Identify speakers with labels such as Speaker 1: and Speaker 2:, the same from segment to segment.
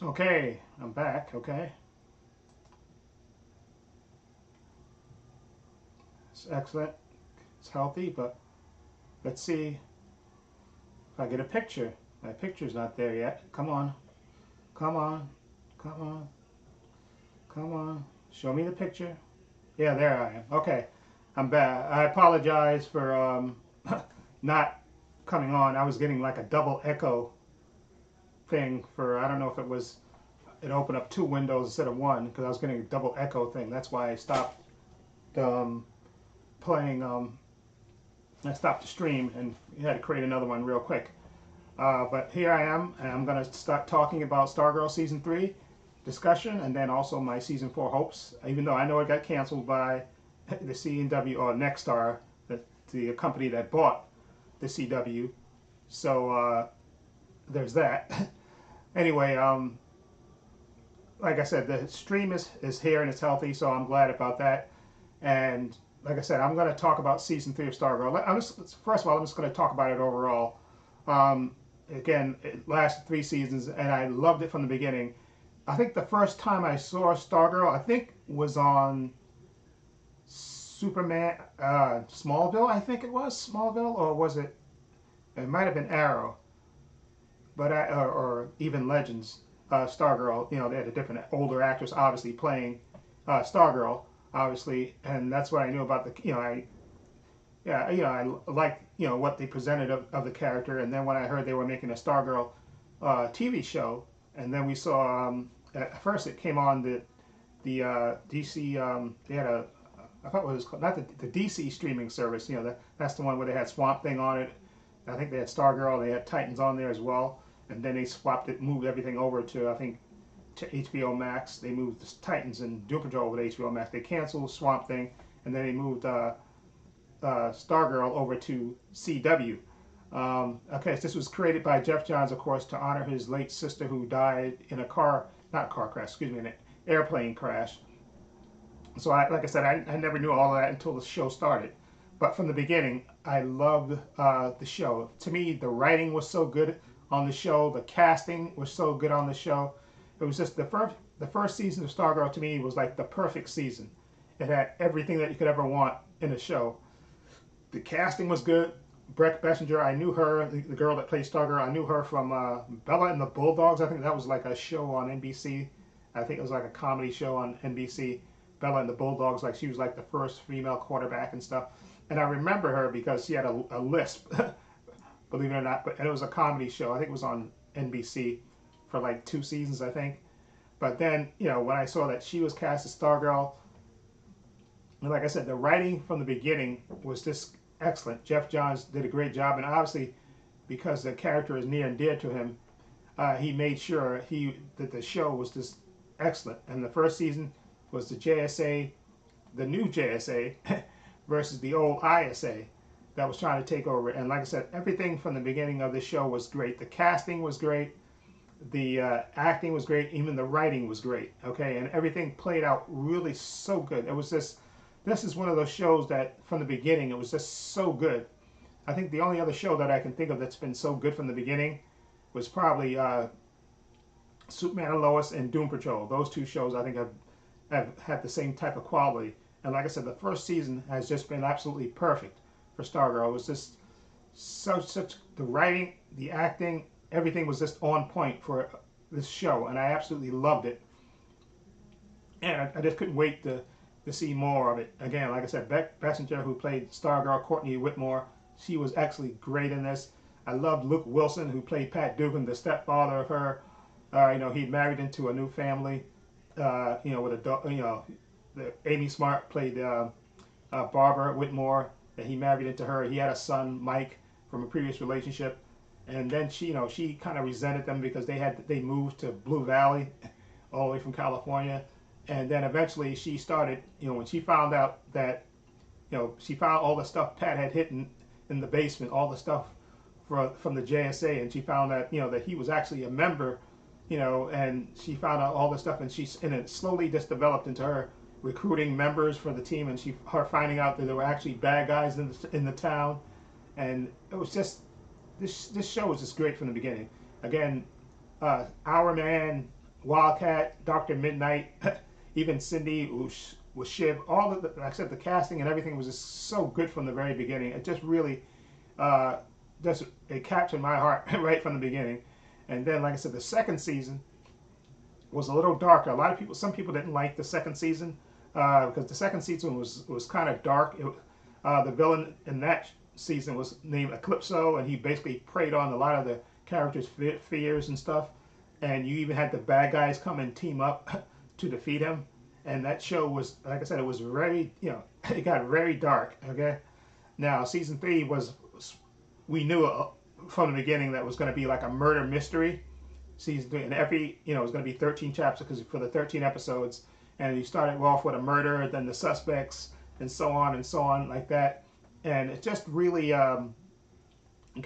Speaker 1: Okay, I'm back. Okay, it's excellent. It's healthy, but let's see if I get a picture. My picture's not there yet. Come on, come on, come on, come on. Show me the picture. Yeah, there I am. Okay, I'm back. I apologize for not coming on. I was getting like a double echo thing for, I don't know if it was, it opened up two windows instead of one because I was getting a double echo thing. That's why I stopped um, playing. I stopped the stream and had to create another one real quick. But here I am, and I'm going to start talking about Stargirl Season 3 discussion, and then also my Season 4 hopes, even though I know it got canceled by the CW, or Nexstar, the company that bought the CW. So there's that. Anyway, like I said, the stream is here and it's healthy, so I'm glad about that. And like I said, I'm going to talk about Season 3 of Stargirl. First of all, I'm just going to talk about it overall. Again, it lasted 3 seasons, and I loved it from the beginning. I think the first time I saw Stargirl, I think was on Superman, Smallville, I think it was, Smallville, or was it, it might have been Arrow, but or even Legends, Stargirl, they had a different older actress obviously playing Stargirl, obviously, and that's what I knew about I liked, what they presented of the character, and then when I heard they were making a Stargirl TV show, and then we saw, at first it came on the DC, they had I thought it was called, not the DC streaming service, that's the one where they had Swamp Thing on it. I think they had Stargirl, they had Titans on there as well, and then they swapped it, moved everything over to, I think, to HBO Max. They moved the Titans and Doom Patrol over to HBO Max. They canceled Swamp Thing, and then they moved Stargirl over to CW. Okay, so this was created by Jeff Johns, of course, to honor his late sister who died in a not car crash, excuse me, an airplane crash. So, like I said, I never knew all of that until the show started. But from the beginning, I loved the show. To me, the writing was so good on the show. The casting was so good on the show. It was just the first season of Stargirl to me was like the perfect season. It had everything that you could ever want in a show. The casting was good. Brett Bessinger, I knew her, the girl that played Stargirl. I knew her from Bella and the Bulldogs. I think that was like a show on NBC. I think it was like a comedy show on NBC. Bella and the Bulldogs, like she was like the first female quarterback and stuff. And I remember her because she had a lisp, believe it or not. And it was a comedy show. I think it was on NBC for like 2 seasons, I think. But then, when I saw that she was cast as Stargirl, and like I said, the writing from the beginning was just excellent. Jeff Johns did a great job, and obviously, because the character is near and dear to him, he made sure that the show was just excellent. And the first season was the JSA, the new JSA, versus the old ISA that was trying to take over. And like I said, everything from the beginning of the show was great. The casting was great. The acting was great. Even the writing was great. Okay, and everything played out really so good. It was just, this is one of those shows that from the beginning, it was just so good. I think the only other show that I can think of that's been so good from the beginning was probably Superman and Lois and Doom Patrol. Those two shows I think have had the same type of quality. And like I said, the first season has just been absolutely perfect for Stargirl. It was just such the writing, the acting, everything was just on point for this show, and I absolutely loved it. And I just couldn't wait to see more of it. Again, like I said, Beck Bessinger, who played Stargirl, Courtney Whitmore, she was actually great in this. I loved Luke Wilson, who played Pat Dugan, the stepfather of her. He married into a new family. With a Amy Smart played Barbara Whitmore, and he married into her. He had a son, Mike, from a previous relationship, and then she kind of resented them because they moved to Blue Valley, all the way from California, and then eventually she started, when she found out that, she found all the stuff Pat had hidden in the basement, all the stuff from the JSA, and she found that that he was actually a member, and she found out all this stuff, and it slowly just developed into her recruiting members for the team, and her finding out that there were actually bad guys in the town, and it was just this show was just great from the beginning. Again, Our Man, Wildcat, Dr. Mid-Nite, even Cindy with Shiv. All of the, like I said, the casting and everything was just so good from the very beginning. It just really, uh, just it captured my heart right from the beginning. And then, like I said, the second season was a little darker. A lot of people, some people didn't like the second season because the second season was kind of dark. The villain in that season was named Eclipso, and he basically preyed on a lot of the characters' fears and stuff. And you even had the bad guys come and team up to defeat him. And that show was, like I said, it was very, it got very dark. Okay, now season 3 was, we knew from the beginning that it was going to be like a murder mystery. Season 3, and every, it was going to be 13 chapters because for the 13 episodes, and you started off with a murder, then the suspects, and so on like that, and it just really kind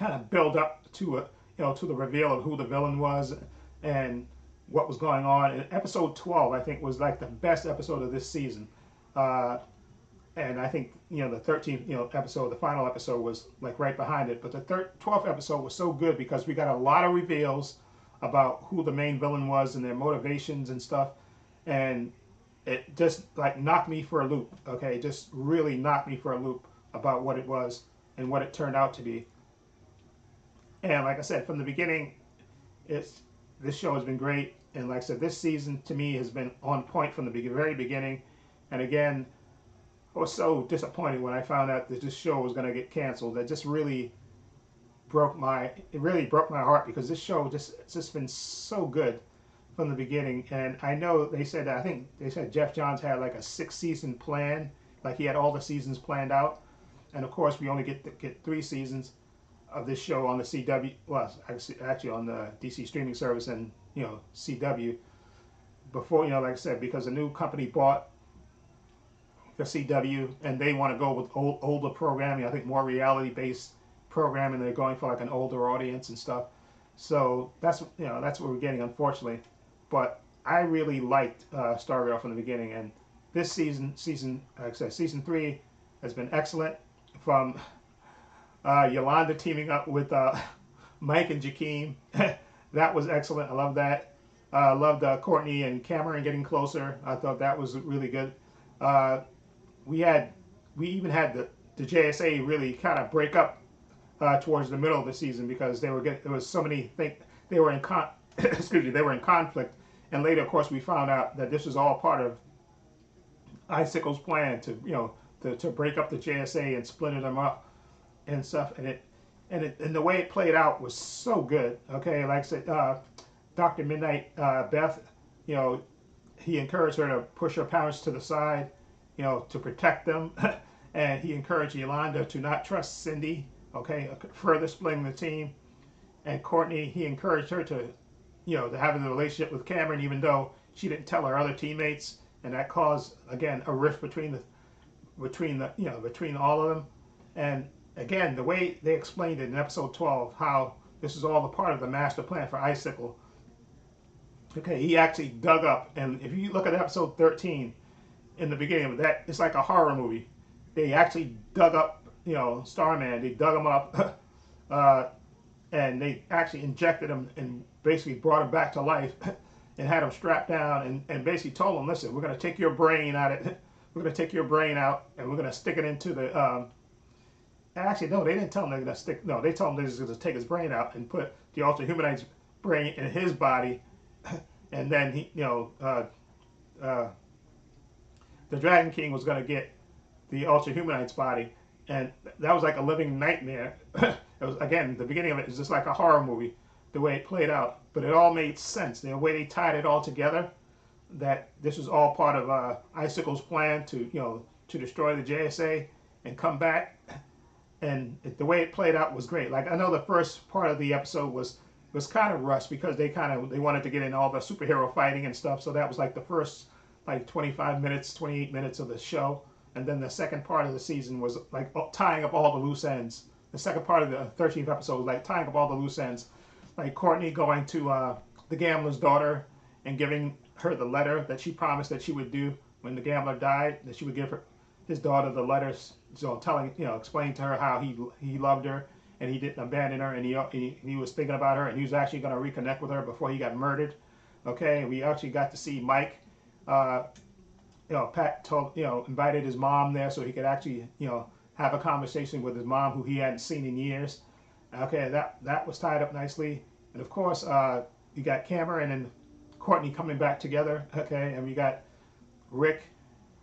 Speaker 1: of build up to to the reveal of who the villain was and what was going on. And episode 12, I think, was like the best episode of this season. And I think the 13th episode, the final episode, was like right behind it. But the 12th episode was so good because we got a lot of reveals about who the main villain was and their motivations and stuff, and it just like knocked me for a loop. Okay, it just really knocked me for a loop about what it was and what it turned out to be. And like I said, from the beginning, this show has been great. And like I said, this season to me has been on point from the very beginning. And again, I was so disappointed when I found out that this show was going to get canceled. That just really broke my heart because this show it's just been so good from the beginning. And I know they said that, I think they said Jeff Johns had like a 6-season plan, like he had all the seasons planned out. And of course, we only get 3 seasons of this show on the CW, well, actually on the DC streaming service and CW. Before, like I said, because a new company bought the CW and they want to go with older programming. I think more reality-based programming. They're going for like an older audience and stuff. So that's that's what we're getting, unfortunately. But I really liked Stargirl from the beginning, and this season, like I said, season 3 has been excellent. From Yolanda teaming up with Mike and Jakeem, that was excellent. I love that. I loved Courtney and Cameron getting closer. I thought that was really good. We even had the JSA really kind of break up towards the middle of the season because there was so many things they were in excuse me, they were in conflict, and later of course we found out that this was all part of Icicle's plan to to break up the JSA and split them up and stuff, and the way it played out was so good. Okay, like I said, Dr. Mid-Nite, Beth, he encouraged her to push her parents to the side, to protect them, and he encouraged Yolanda to not trust Cindy. Okay, further splitting the team. And Courtney, he encouraged her to, to have a relationship with Cameron, even though she didn't tell her other teammates, and that caused again a rift between all of them. And again, the way they explained it in episode 12, how this is all a part of the master plan for Icicle. Okay, he actually dug up, and if you look at episode 13, in the beginning of that, it's like a horror movie. They actually dug up, Starman. They dug him up, and they actually injected him and basically brought him back to life, and had him strapped down, and basically told him, "Listen, we're going to take your brain out of it. We're going to take your brain out, and we're going to stick it into the." Actually, no, they didn't tell him they're going to stick. No, they told him they're just going to take his brain out and put the Ultra Humanite's brain in his body, and then the Dragon King was going to get the Ultra Humanite's body, and that was like a living nightmare. It was, again, the beginning of it is just like a horror movie, the way it played out, but it all made sense. The way they tied it all together, that this was all part of Icicle's plan to to destroy the JSA and come back, and the way it played out was great. Like, I know the first part of the episode was kind of rushed because they wanted to get in all the superhero fighting and stuff, so that was like the first like 25 minutes, 28 minutes of the show. And then the second part of the season was like tying up all the loose ends. The second part of the 13th episode was like tying up all the loose ends. Like Courtney going to the gambler's daughter and giving her the letter that she promised that she would do when the gambler died, that she would give his daughter the letters, so explaining to her how he loved her and he didn't abandon her, and he was thinking about her, and he was actually going to reconnect with her before he got murdered. Okay, we actually got to see Mike. Uh, Pat told, invited his mom there so he could actually, have a conversation with his mom who he hadn't seen in years. Okay, that was tied up nicely. And of course, you got Cameron and Courtney coming back together. Okay, and we got Rick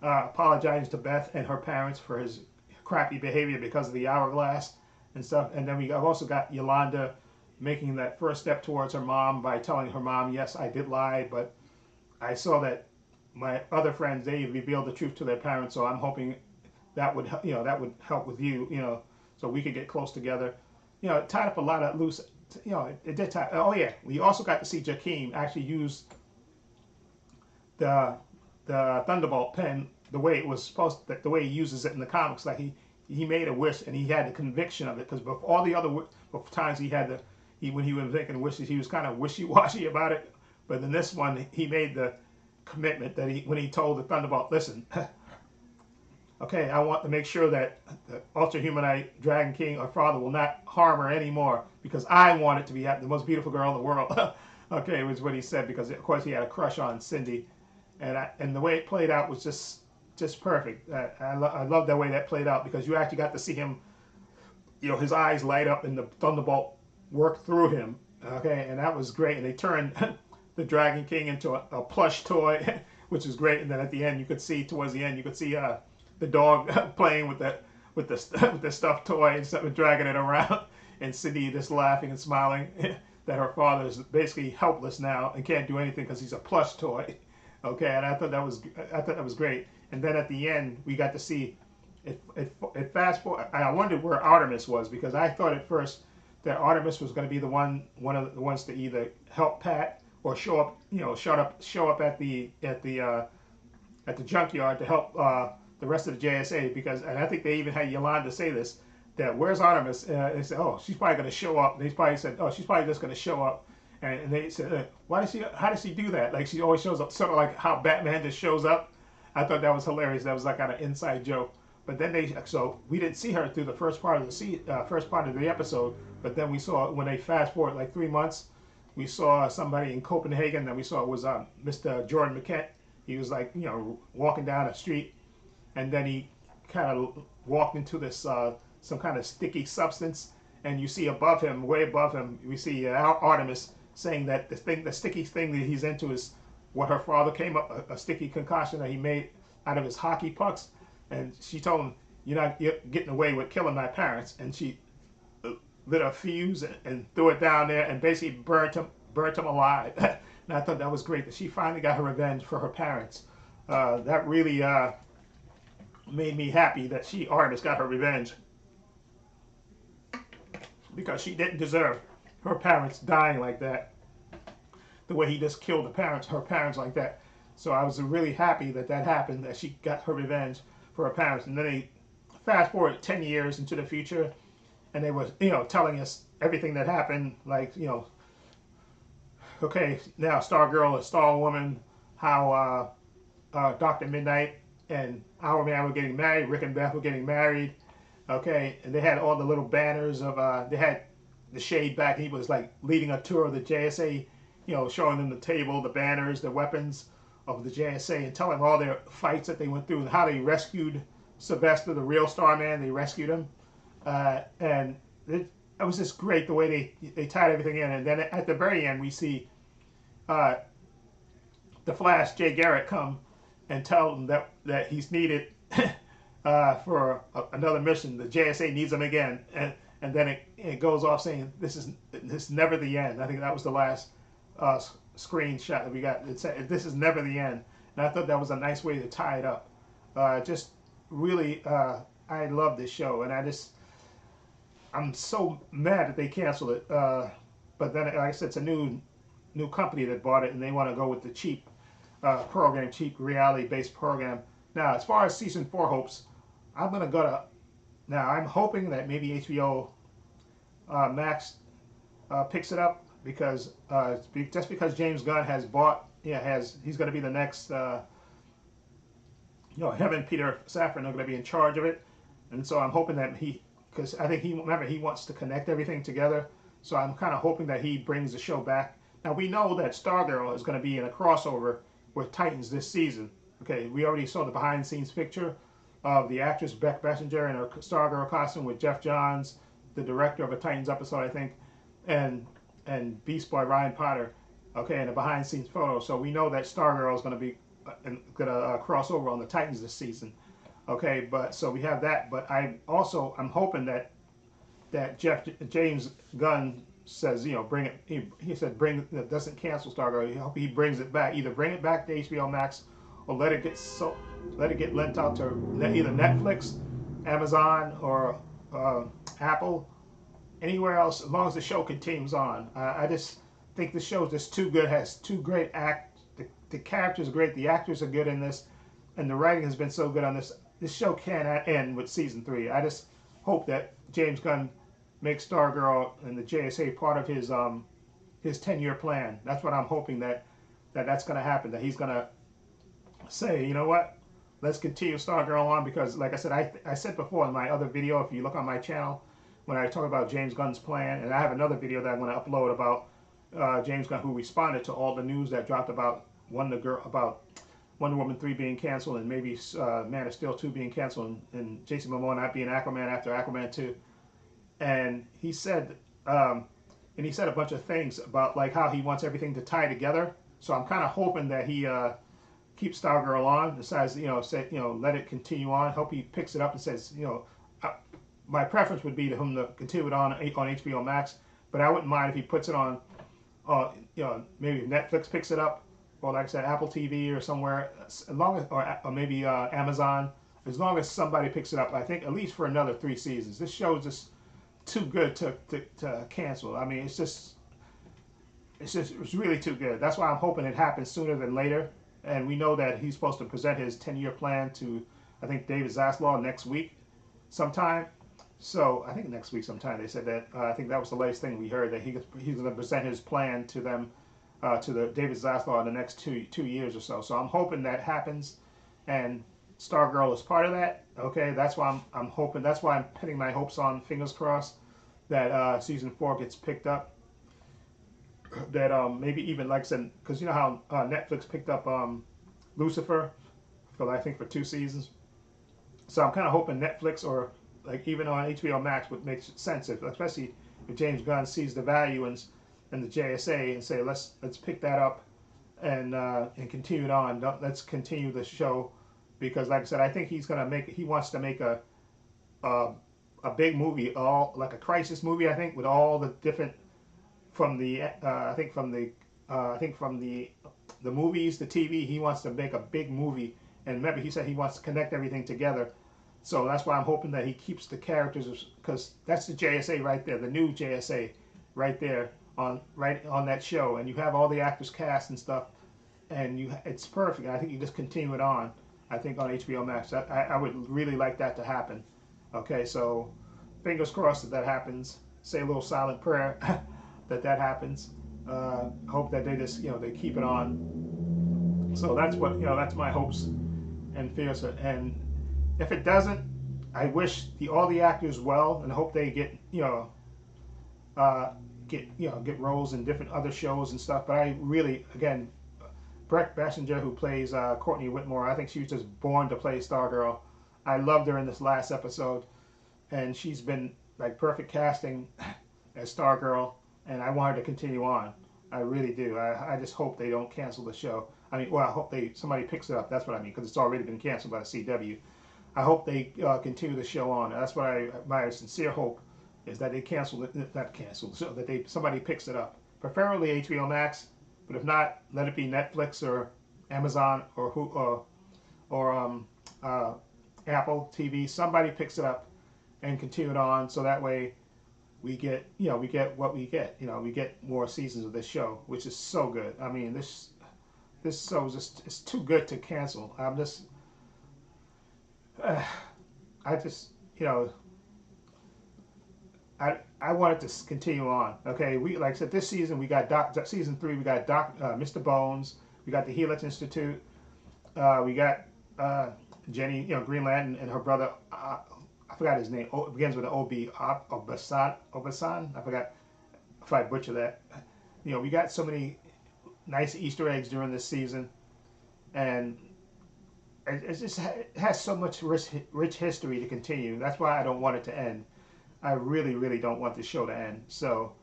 Speaker 1: apologizing to Beth and her parents for his crappy behavior because of the hourglass and stuff. And then we also got Yolanda making that first step towards her mom by telling her mom, yes, I did lie, but I saw that my other friends, they revealed the truth to their parents, so I'm hoping that would, that would help with you, so we could get close together. It tied up a lot of loose, it did tie. Oh yeah, we also got to see Jakeem actually use the Thunderbolt pen the way it was supposed to, the way he uses it in the comics. Like he made a wish and he had the conviction of it, because all the other times he had when he was making wishes, he was kind of wishy-washy about it. But in this one, he made the commitment that when he told the Thunderbolt, listen, okay, I want to make sure that the Ultra Humanite Dragon King, our father, will not harm her anymore, because I want it to be the most beautiful girl in the world. Okay, was what he said, because of course he had a crush on Cindy, and the way it played out was just perfect. I love the way that played out, because you actually got to see him, his eyes light up and the Thunderbolt work through him. Okay, and that was great. And they turned the Dragon King into a plush toy, which is great. And then at the end, towards the end, you could see the dog playing with the stuffed toy and stuff, dragging it around, and Cindy just laughing and smiling that her father is basically helpless now and can't do anything because he's a plush toy. Okay, and I thought that was great. And then at the end, we got to see it fast forward. I wondered where Artemis was, because I thought at first that Artemis was going to be one of the ones to either help Pat or show up at the junkyard to help the rest of the JSA, and I think they even had Yolanda say this, that where's Artemis? They said, oh, she's probably going to show up. They probably said, oh, she's probably just going to show up. And they said, how does she do that? Like, she always shows up, sort of like how Batman just shows up. I thought that was hilarious. That was like kind of inside joke. But then so we didn't see her through the first part of the episode. But then we saw, when they fast forward like 3 months, we saw somebody in Copenhagen that we saw was Mr. Jordan McKent. He was like, walking down a street, and then he kind of walked into this some kind of sticky substance, and you see above him, way above him, we see Artemis saying that the sticky thing that he's into is what her father came up, a sticky concoction that he made out of his hockey pucks, and she told him, you're getting away with killing my parents, and she lit a fuse and threw it down there and basically burnt him alive. And I thought that was great, that she finally got her revenge for her parents. That really made me happy that Artemis got her revenge, because she didn't deserve her parents dying like that, the way he just killed her parents like that. So I was really happy that happened, that she got her revenge for her parents. And then they fast forward 10 years into the future, and they were, telling us everything that happened, like, okay, now Stargirl, a Star Woman, how Dr. Mid-Nite and Our Man were getting married, Rick and Beth were getting married, okay, and they had all the little banners of, they had the Shade back, he was like leading a tour of the JSA, showing them the table, the banners, the weapons of the JSA, and telling all their fights that they went through and how they rescued Sylvester, the real Starman. They rescued him, and it was just great the way they tied everything in. And then at the very end, we see the Flash, Jay Garrick, come and tell them that he's needed for another mission. The JSA needs him again, and then it goes off saying this is never the end. I think that was the last screenshot that we got. It said this is never the end, and I thought that was a nice way to tie it up. Just really, I love this show, and I'm so mad that they canceled it. But then, like I said, it's a new company that bought it, and they want to go with the cheap cheap reality-based program. Now, as far as season 4 hopes, I'm gonna go to. Now, I'm hoping that maybe HBO Max picks it up, because just because James Gunn has bought, he's going to be the next. Him and Peter Safran are going to be in charge of it, and so I'm hoping that because I think he wants to connect everything together. So I'm kind of hoping that he brings the show back Now we know that Stargirl is going to be in a crossover with Titans this season. Okay, we already saw the behind-the-scenes picture of the actress Beck Bessinger in her Stargirl costume with Jeff Johns, the director of a Titans episode, I think, and Beast Boy Ryan Potter. Okay, in a behind-the-scenes photo. So we know that Stargirl is going to be cross over on the Titans this season. Okay, but so we have that. But I'm hoping that James Gunn says, bring it. He said bring that doesn't cancel Stargirl. He hope he brings it back. Either bring it back to HBO Max or let it get lent out to either Netflix, Amazon, or Apple, anywhere else. As long as the show continues on, I just think the show is just too good. Has two great the characters are great. The actors are good in this, and the writing has been so good on this. This show can't end with season 3. I just hope that James Gunn makes Stargirl and the JSA part of his 10-year plan. That's what I'm hoping that's going to happen. That he's going to say, you know what, let's continue Stargirl on, because like I said, I said before in my other video, if you look on my channel, when I talk about James Gunn's plan, and I have another video that I'm going to upload about James Gunn, who responded to all the news that dropped about Wonder Woman 3 being canceled, and maybe Man of Steel 2 being canceled, and Jason Momoa not being Aquaman after Aquaman 2. And he said a bunch of things about like how he wants everything to tie together. So I'm kind of hoping that he keeps Stargirl on, decides, let it continue on. Hope he picks it up and says, my preference would be to him to continue it on HBO Max, but I wouldn't mind if he puts it on, maybe Netflix picks it up, or like I said, Apple TV or somewhere, as long as, or maybe Amazon, as long as somebody picks it up. I think at least for another 3 seasons. This show is just too good to cancel. I mean, it's really too good. That's why I'm hoping it happens sooner than later. And we know that he's supposed to present his 10-year plan to, I think, David Zaslav next week sometime. So I think next week sometime they said that. I think that was the latest thing we heard, that he's going to present his plan to them, to the David Zaslav in the next two years or so. So I'm hoping that happens, and Stargirl is part of that. Okay, that's why I'm hoping. That's why I'm putting my hopes on, fingers crossed, that season 4 gets picked up. That maybe even, like I said, because you know how Netflix picked up Lucifer I think for 2 seasons. So I'm kind of hoping Netflix, or like even on HBO Max, would make sense, especially if James Gunn sees the value in the JSA and say let's pick that up and continue it on. Let's continue the show, because like I said, I think he wants to make a big movie, all like a crisis movie. I think with all the different from the movies, the TV. He wants to make a big movie, and remember he said he wants to connect everything together. So that's why I'm hoping that he keeps the characters, because that's the JSA right there, the new JSA right there on that show, and you have all the actors cast and stuff, and it's perfect. I think you just continue it on. I think on HBO Max. I would really like that to happen. Okay, so fingers crossed that happens. Say a little silent prayer that happens. Hope that they just they keep it on. So that's that's my hopes and fears. And if it doesn't, I wish all the actors well, and hope they get get roles in different other shows and stuff. But I really, again, Beck Bessinger, who plays Courtney Whitmore, I think she was just born to play Stargirl. I loved her in this last episode, and she's been like perfect casting as Stargirl, and I want her to continue on. I really do. I just hope they don't cancel the show. I mean, well, I hope somebody picks it up. That's what I mean, because it's already been canceled by the CW. I hope they continue the show on. That's what my sincere hope is, that they so that somebody picks it up. Preferably HBO Max, but if not, let it be Netflix or Amazon or Apple TV. Somebody picks it up and continue it on, so that way we get what we get. We get more seasons of this show, which is so good. I mean, this show is just, it's too good to cancel. I'm just I just I want it to continue on. Okay, like I said, this season we got season 3. We got Mr. Bones. We got the Helix Institute. We got Jenny, Green Lantern, and her brother. I forgot his name. It begins with an O-B. Obasan. I forgot if I butcher that. We got so many nice Easter eggs during this season, and it just it has so much rich history to continue. That's why I don't want it to end. I really, really don't want the show to end. So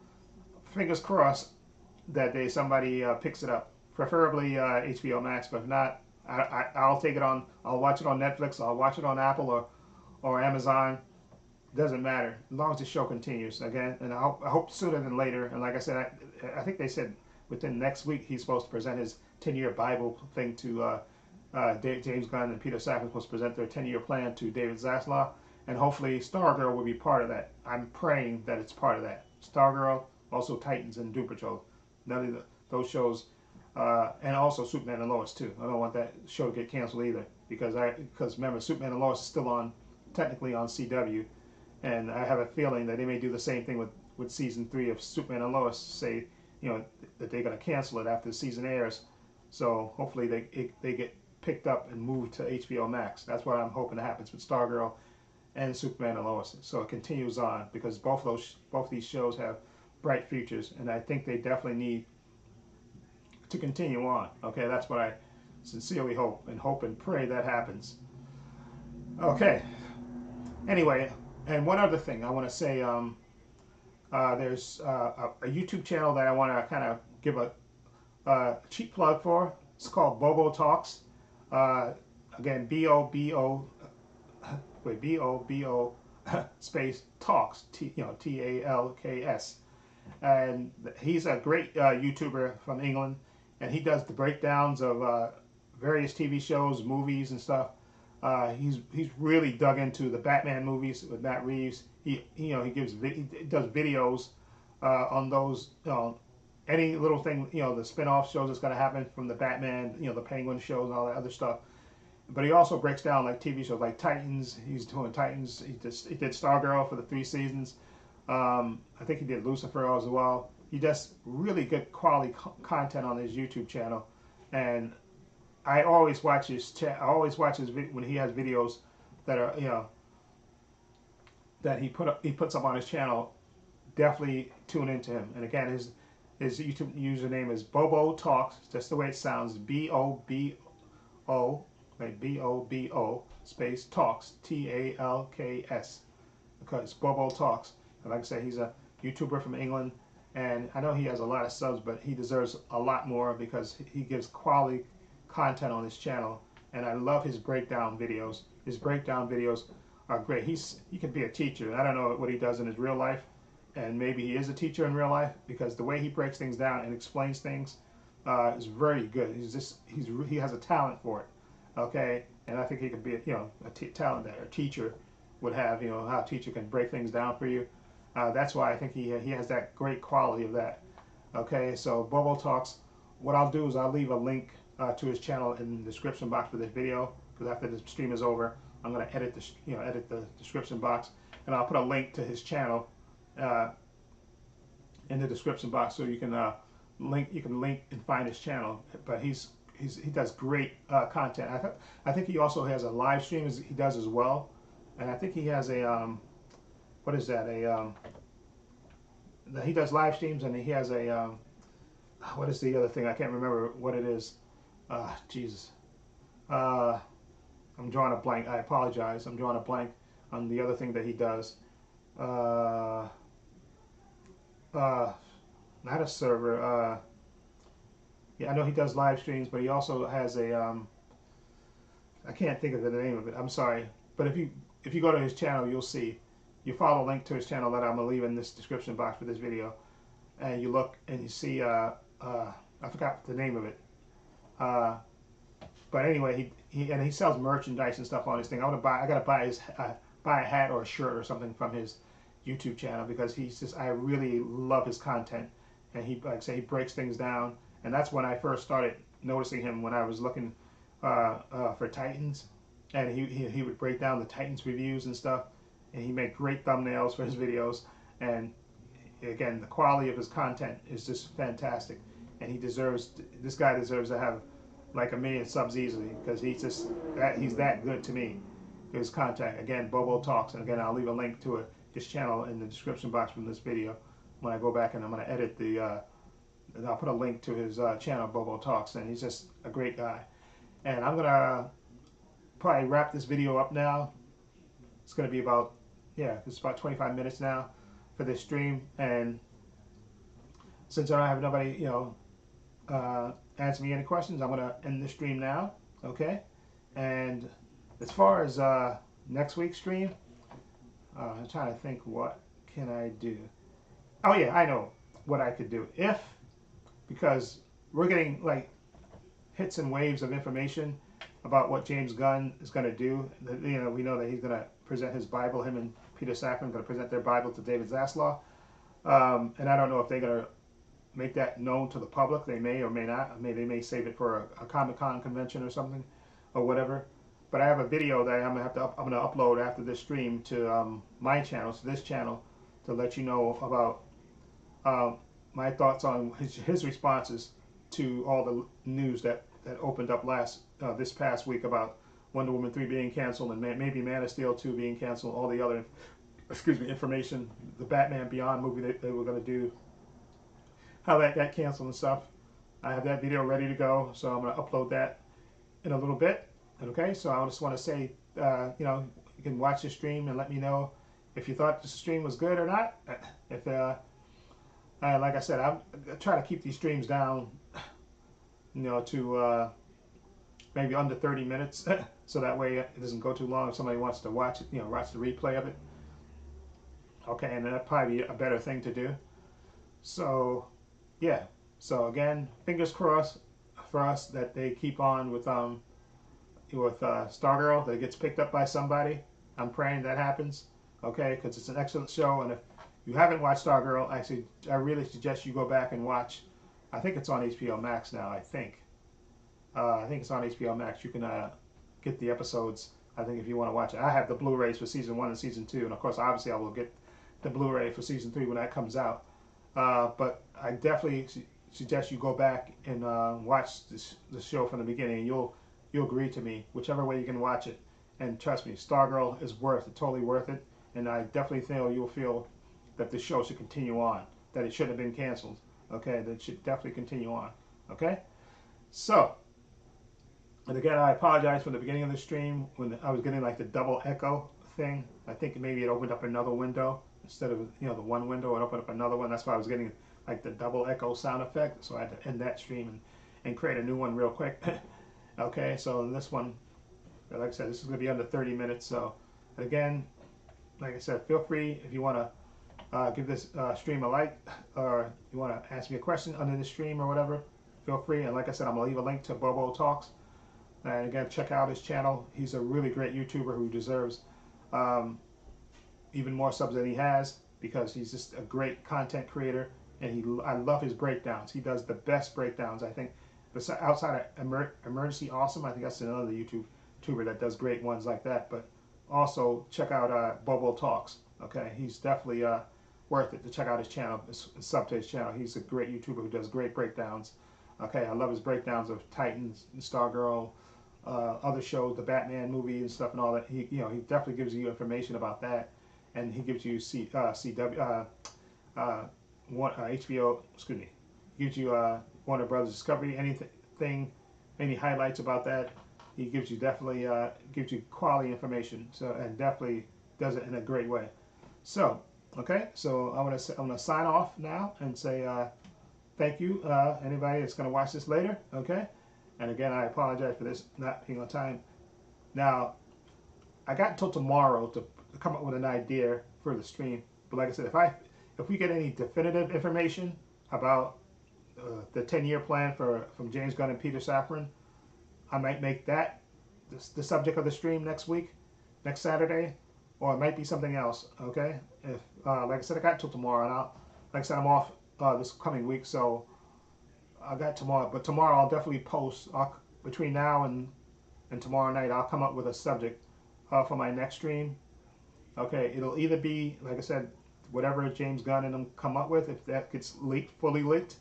Speaker 1: fingers crossed that somebody picks it up, preferably HBO Max. But if not, I'll take it on. I'll watch it on Netflix. I'll watch it on Apple or Amazon. Doesn't matter as long as the show continues again. And I hope sooner than later. And like I said, I think they said within next week he's supposed to present his 10-year Bible thing to James Gunn and Peter Safran supposed to present their 10-year plan to David Zaslav, and hopefully Stargirl will be part of that. I'm praying that it's part of that. Stargirl, also Titans and Doom Patrol. None of those shows, and also Superman and Lois too. I don't want that show to get canceled either because remember Superman and Lois is still on technically on CW, and I have a feeling that they may do the same thing with season 3 of Superman and Lois. Say that they're going to cancel it after the season airs. So hopefully they get picked up and moved to HBO Max. That's what I'm hoping happens with Stargirl and Superman and Lois. So it continues on because both these shows have bright futures, and I think they definitely need to continue on. Okay, that's what I sincerely hope and pray that happens. Okay. Anyway, and one other thing I want to say, there's a YouTube channel that I want to kind of give a cheap plug for. It's called BoBa Talks. Again, BoBo space Talks, Talks, and he's a great YouTuber from England, and he does the breakdowns of various TV shows, movies, and stuff. He's really dug into the Batman movies with Matt Reeves. He does videos on those. Any little thing, the spin-off shows that's going to happen from the Batman, the Penguin shows and all that other stuff. But he also breaks down like TV shows like Titans. He's doing Titans. He did Stargirl for the 3 seasons. I think he did Lucifer as well. He does really good quality content on his YouTube channel, and I always watch his when he has videos that are that he puts up on his channel. Definitely tune into him. And again, his YouTube username is BoBa Talks, just the way it sounds. BoBo, like BoBo space Talks, Talks. Because BoBa Talks. And like I said, he's a YouTuber from England, and I know he has a lot of subs, but he deserves a lot more because he gives quality content on his channel, and I love his breakdown videos. His breakdown videos are great. He could be a teacher. I don't know what he does in his real life, and maybe he is a teacher in real life because the way he breaks things down and explains things is very good. He has a talent for it. Okay, and I think he could be a talent that a teacher would have. How a teacher can break things down for you. That's why I think he has that great quality of that. Okay, so BoBa Talks. What I'll do is I'll leave a link to his channel in the description box for this video, because after the stream is over, I'm going to edit the description box, and I'll put a link to his channel in the description box, so you can link and find his channel. But he does great content. I think he also has a live stream he does as well, and I think he has a what is that he does live streams, and he has a what is the other thing? I can't remember what it is. Jesus. I'm drawing a blank. I apologize. I'm drawing a blank on the other thing that he does. Not a server. Yeah, I know he does live streams, but he also has a. I can't think of the name of it. I'm sorry. But if you go to his channel, you'll see. You follow a link to his channel that I'm gonna leave in this description box for this video, and you look and you see. I forgot the name of it. But anyway, he sells merchandise and stuff on his thing. I gotta buy a hat or a shirt or something from his YouTube channel, because I really love his content, and like I say, he breaks things down, and that's when I first started noticing him, when I was looking for Titans, and he would break down the Titans reviews and stuff, and he made great thumbnails for his videos, and again, the quality of his content is just fantastic, and this guy deserves to have like 1 million subs easily, because he's that good to me. His content, again, BoBa Talks, and again, I'll leave a link to his channel in the description box from this video when I go back and I'm going to edit the and I'll put a link to his channel, BoBa Talks, and he's just a great guy. And I'm gonna probably wrap this video up now. It's gonna be about, yeah, it's about 25 minutes now for this stream. And since I don't have nobody, answer me any questions, I'm gonna end the stream now. Okay. And as far as next week's stream, I'm trying to think, what can I do? Oh yeah, I know what I could do. Because we're getting like hits and waves of information about what James Gunn is going to do. We know that he's going to present his Bible. Him and Peter Safran going to present their Bible to David Zaslav. And I don't know if they're going to make that known to the public. They may or may not. They may save it for a Comic-Con convention or something, or whatever. But I have a video that I'm going to upload after this stream to my channel, to this channel, to let you know about my thoughts on his responses to all the news that opened up this past week about Wonder Woman 3 being canceled, and maybe Man of Steel 2 being canceled, all the other information, the Batman Beyond movie that they were going to do, how that got canceled and stuff. I have that video ready to go, so I'm going to upload that in a little bit. Okay, so I just want to say, you can watch the stream and let me know if you thought the stream was good or not. If like I said, I try to keep these streams down, to maybe under 30 minutes, so that way it doesn't go too long if somebody wants to watch it, watch the replay of it. Okay, and that'd probably be a better thing to do. So, yeah. So again, fingers crossed for us that they keep on with Stargirl, that it gets picked up by somebody. I'm praying that happens. Okay, because it's an excellent show, and if you haven't watched Stargirl, actually, I really suggest you go back and watch. I think it's on HBO Max now. I think it's on HBO Max. You can get the episodes, I think, if you want to watch it. I have the Blu-rays for season 1 and season 2, and of course, obviously, I will get the Blu-ray for season 3 when that comes out. But I definitely suggest you go back and watch the show from the beginning. And you'll agree to me, whichever way you can watch it. And trust me, Stargirl is totally worth it. And I definitely feel you'll feel that the show should continue on, that it shouldn't have been canceled. Okay, that it should definitely continue on. Okay, so, and again, I apologize for the beginning of the stream when I was getting like the double echo thing. I think maybe it opened up another window instead of the one window. It opened up another one. That's why I was getting like the double echo sound effect. So I had to end that stream and create a new one real quick. Okay, so this one, like I said, this is going to be under 30 minutes. So again, like I said, feel free if you want to give this stream a like, or you want to ask me a question under the stream or whatever, feel free. And like I said, I'm going to leave a link to BoBa Talks. And again, check out his channel. He's a really great YouTuber who deserves even more subs than he has, because he's just a great content creator. And I love his breakdowns. He does the best breakdowns, I think. Outside of Emergency Awesome, I think that's another YouTuber that does great ones like that. But also check out BoBa Talks. Okay, he's definitely worth it to check out his channel, sub to his channel. He's a great YouTuber who does great breakdowns. Okay, I love his breakdowns of Titans, Stargirl, other shows, the Batman movie and stuff and all that. He definitely gives you information about that, and he gives you HBO. Excuse me, gives you Warner Brothers Discovery. Anything, any highlights about that? He gives you definitely gives you quality information. So, and definitely does it in a great way. So, okay, so I'm gonna sign off now and say thank you, anybody that's gonna watch this later. Okay, and again, I apologize for this not being on time. Now, I got until tomorrow to come up with an idea for the stream. But like I said, if we get any definitive information about the 10-year plan from James Gunn and Peter Safran, I might make that the subject of the stream next Saturday, or it might be something else. Okay, if like I said, I got till tomorrow, and like I said, I'm off this coming week, so I got tomorrow. But tomorrow I'll definitely post. Between now and tomorrow night, I'll come up with a subject for my next stream. Okay, it'll either be, like I said, whatever James Gunn and them come up with, if that gets fully leaked,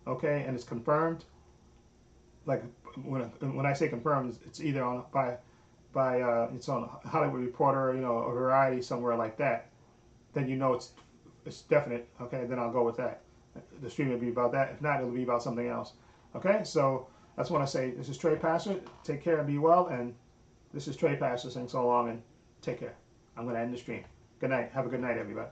Speaker 1: okay, and it's confirmed. Like when I say confirmed, it's either on it's on Hollywood Reporter, or Variety, somewhere like that. Then it's definite. Okay, then I'll go with that. the stream will be about that. If not, it'll be about something else. Okay, so I just want to say this is Trey Passer. Take care and be well. And this is Trey Passer saying so long and take care. I'm going to end the stream. Good night. Have a good night, everybody.